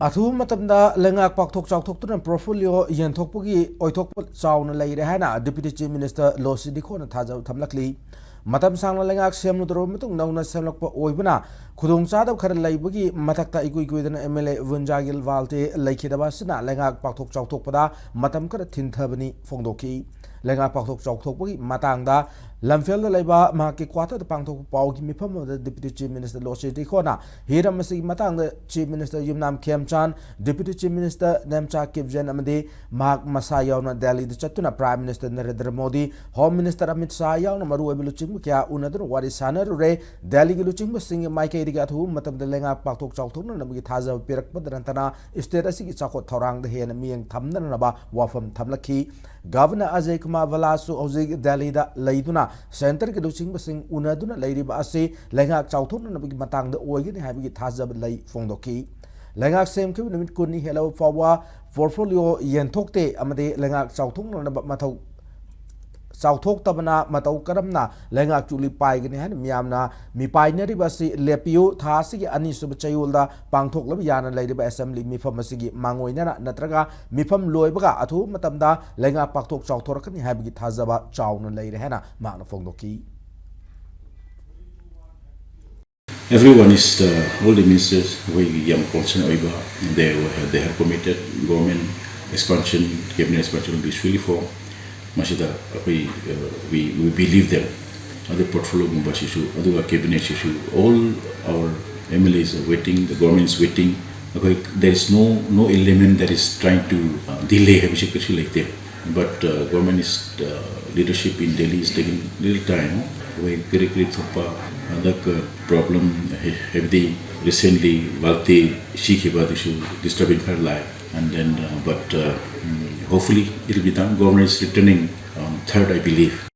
Athu matamda lengak pakthok chawthok tuna portfolio yenthokpugi oithok chawna leire hana Deputy Chief Minister Losii Dikho na thajau thamlakli matam sangna lengak semnu dro mutung nauna semlakpa oibuna khudong chadab khar leibagi mathakta ikuidana MLA Vunjagil Walte leikhidaba sina lengak pakthok chawthok pada matam kar thinthabani phongdoki lengak pakthok chawthokpugi matangda lamfel da laiba mahaki kwata da pangthok pawgi mifam da Deputy Chief Minister Losii Dikho na hiram masi matangda Chief Minister Yumnam Khemchan Deputy Chief Minister Nemcha Kipjen amade mahak masa yauna Delhi da chatuna Prime Minister Narendra Modi Home Minister Amit Shah yauna maru abilu chingbu kya unadun wari sanar re Delhi gi luchingbu sing maike diga thu matam da lenga pakthok chawthok na nabgi thaja pirak padrantana state asigi chakot thorang da hena miyang thamna na ba wafam thamlakhi Governor Ajay Kumar Valasu Ozig Delhi da leiduna Center ke luching basing unaduna leiriba ase lengak chawthok na nabgi matang da oigini habigi thaja lei phongdoki lengak sem ke numit kunni hello fawa portfolio yenthokte amade lengak chawthok na mathau chawthok tabana matau karamna lengak chuli pai gani han miyamna mi painari basi lepiu tha sigi ani sub chayulda pangthok lab yana leiriba assembly mifam asigi mangoina natraga mifam loibaga athu matamda lengak pakthok chawthor kani habigi thajaba chawna leire hena magna phongdoki. Everyone is all the ministers we young concern over they have committed government expansion cabinet expansion will be really for Mashida we believe them other portfolio members issue other cabinet issue all our MLAs are waiting the government is waiting there is no element that is trying to delay like that but government is leadership in Delhi is taking little time we very problem have the recently Walte Shikhiba issue disturbing her life and then hopefully it will be done. Government is returning 3rd I believe.